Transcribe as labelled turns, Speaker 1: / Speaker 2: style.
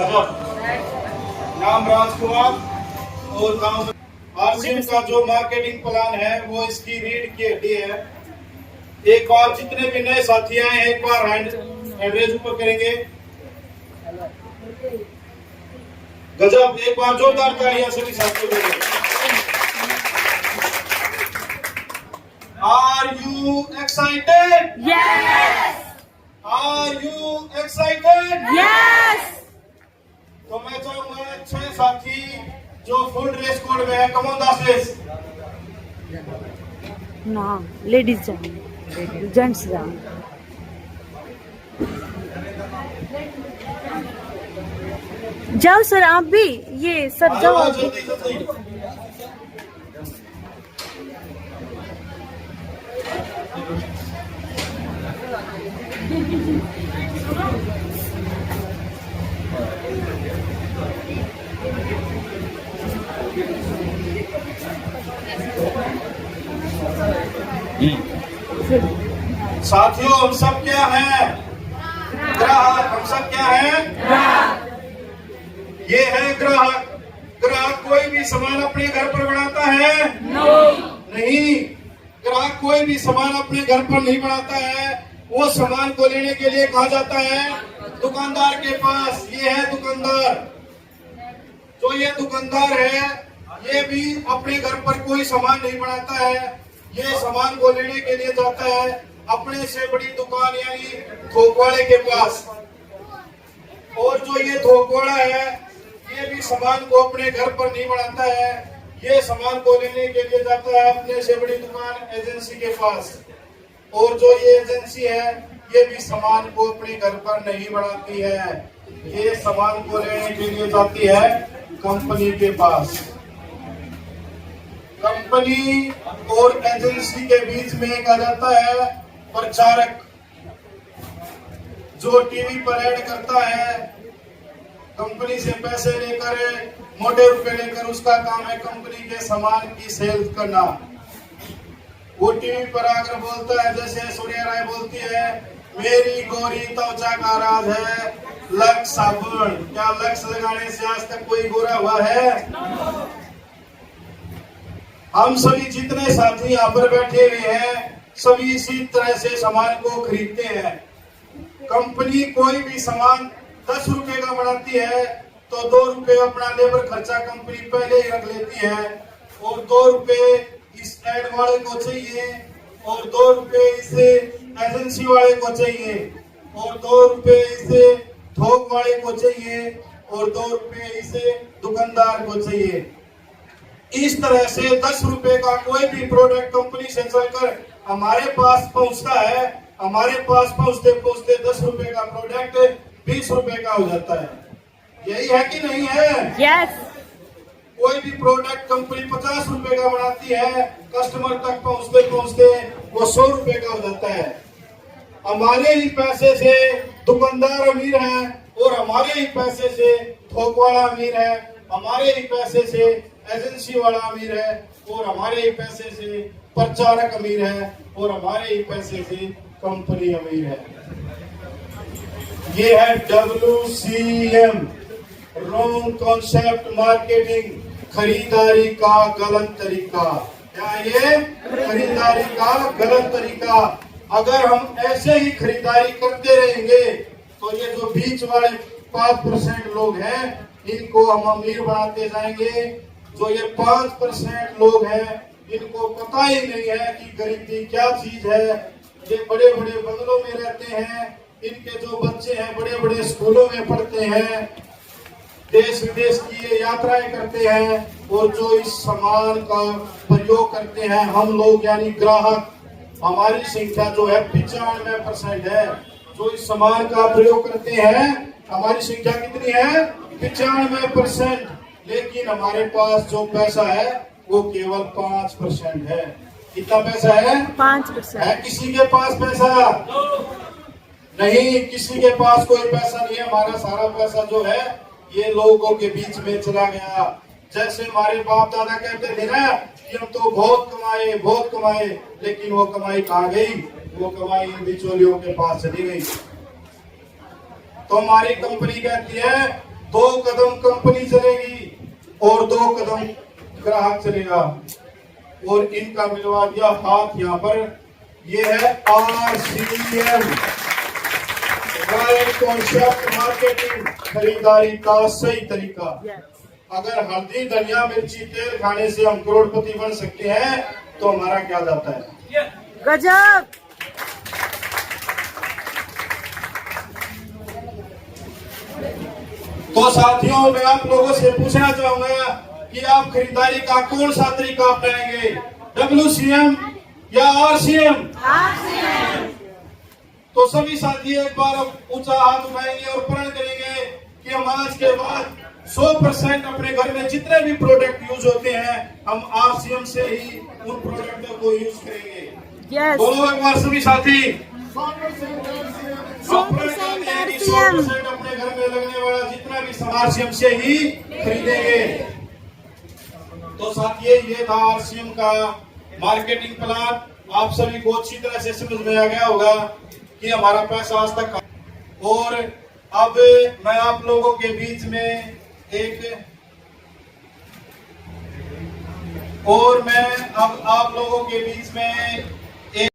Speaker 1: नाम राजकुमार और गांव आरसीएम का जो मार्केटिंग प्लान है वो इसकी रीढ़ की हड्डी है। एक बार जितने भी नए साथी आए हैं एक बार हैंड रेज ऊपर करेंगे। गजब, एक बार जोरदार तालियां सभी साथियों के लिए। Are you excited?
Speaker 2: Yes!
Speaker 1: Are you excited?
Speaker 2: Yes!
Speaker 1: तो मैं चाहूंगा 6 साथी जो फुल ड्रेस कोड में है, कम ऑन दासेस।
Speaker 2: ना लेडीज जाएंगे, जेंट्स जाएंगे। जाओ सर, आप भी ये सर जाओ।
Speaker 1: जल्दी जल्दी। साथियों, हम सब क्या हैं? ग्राहक। हम सब क्या हैं? ये है ग्राहक। ग्राहक कोई भी सामान अपने घर पर बनाता है? नहीं। ग्राहक कोई भी सामान अपने घर पर नहीं बनाता है। वो सामान को लेने के लिए कहा जाता है दुकानदार के पास। ये है दुकानदार। जो ये दुकानदार है ये भी अपने घर पर कोई सामान नहीं बनाता है। ये सामान को लेने के लिए जाता है अपने से बड़ी दुकान यानी थोक वाले के पास। और जो ये थोक वाला है ये भी सामान को अपने घर पर नहीं बनाता है। ये सामान को लेने के लिए जाता है अपने से बड़ी दुकान एजेंसी के पास। और जो ये एजेंसी है ये भी सामान को अपने घर पर नहीं बनाती है। ये सामान को लेने के लिए जाती है कंपनी के पास। कंपनी और एजेंसी के बीच में एक आ जाता है प्रचारक, जो टीवी पर ऐड करता है। कंपनी से पैसे लेकर, मोटे रुपए लेकर, उसका काम है कंपनी के सामान की सेल करना। वो टीवी पर आकर बोलता है, जैसे सूर्या राय बोलती है, मेरी गोरी त्वचा का राज है लक्स साबुन। क्या लक्स लगाने से आज तक कोई गोरा हुआ है? हम सभी जितने साथी यहाँ पर बैठे हुए हैं सभी इसी तरह से सामान को खरीदते हैं। कंपनी कोई भी सामान 10 रुपए का बनाती है तो 2 रुपए अपना लेबर खर्चा कंपनी पहले ही रख लेती है। और 2 रुपए इस एड वाले को चाहिए, और 2 रुपए इस एजेंसी वाले को चाहिए, और 2 रुपए इस थोक वाले को चाहिए, और 2 रुपए इस दुकानदार को चाहिए। इस तरह से 10 रुपए का कोई भी प्रोडक्ट कंपनी से चलकर हमारे पास पहुंचता है। हमारे पास पहुंचते पहुंचते 10 रुपए का प्रोडक्ट 20 रुपए का हो जाता है। यही है कि नहीं है?
Speaker 2: यस।
Speaker 1: कोई भी प्रोडक्ट कंपनी 50 रुपए का बनाती है, कस्टमर तक पहुंचते पहुंचते वो 100 रुपए का हो जाता है। हमारे ही पैसे से दुकानदार अमीर है, और हमारे ही पैसे से थोक वाला अमीर है। हमारे ही पैसे से एजेंसी वाला अमीर है, और हमारे ही पैसे से प्रचारक अमीर है, और हमारे ही पैसे से कंपनी अमीर है। ये है WCM, रॉन्ग कॉन्सेप्ट मार्केटिंग, खरीदारी का गलत तरीका। क्या ये खरीदारी का गलत तरीका? अगर हम ऐसे ही खरीदारी करते रहेंगे तो ये जो बीच वाले 5% लोग हैं इनको हम अमीर बनाते जाएंगे। जो ये 5% लोग हैं इनको पता ही नहीं है कि गरीबी क्या चीज है। ये बड़े बड़े बंगलों में रहते हैं, इनके जो बच्चे हैं बड़े बड़े स्कूलों में पढ़ते हैं, देश विदेश की ये यात्राएं करते हैं, और जो इस सामान का प्रयोग करते हैं हम लोग यानी ग्राहक, हमारी संख्या जो है 95% है। जो इस सामान का प्रयोग करते हैं हमारी संख्या कितनी है? 95%। लेकिन हमारे पास जो पैसा है वो केवल 5% है। कितना पैसा है? 5%। है किसी के पास पैसा? नहीं, किसी के पास कोई पैसा नहीं है। हमारा सारा पैसा जो है ये लोगों के बीच में चला गया। जैसे हमारे बाप दादा कहते थे ना कि हम तो बहुत कमाए, लेकिन वो कमाई कहाँ गई? वो कमाई इन बिचौलियों के पास चली गई। तो हमारी कंपनी कहती है 2 कदम कंपनी चलेगी और 2 कदम ग्राहक चलेगा। और इनका मिलवा दिया हाथ यहाँ पर, ये है RCM, राइट कॉन्सेप्ट मार्केटिंग, खरीदारी का सही तरीका। अगर हल्दी धनिया मिर्ची तेल खाने से हम करोड़पति बन सकते हैं तो हमारा क्या जाता है।
Speaker 2: गजब।
Speaker 1: तो साथियों, मैं आप लोगों से पूछना चाहूंगा कि आप खरीदारी का कौन सा तरीका अपनाएंगे, WCM या RCM? तो सभी साथी एक बार ऊंचा हाथ उठाएंगे और प्रण करेंगे कि हम आज के बाद 100% अपने घर में जितने भी प्रोडक्ट यूज होते हैं हम RCM से ही उन प्रोडक्टों को यूज करेंगे। बोलो एक बार सभी साथी।
Speaker 2: 100%
Speaker 1: अपने घर में लगने वाला जितना भी सामान RCM से ही खरीदेंगे। तो साथियों, ये था RCM का मार्केटिंग प्लान। आप सभी को अच्छी तरह से समझ में आ गया होगा कि हमारा पैसा आज तक। और अब मैं आप लोगों के बीच में अब आप लोगों के बीच में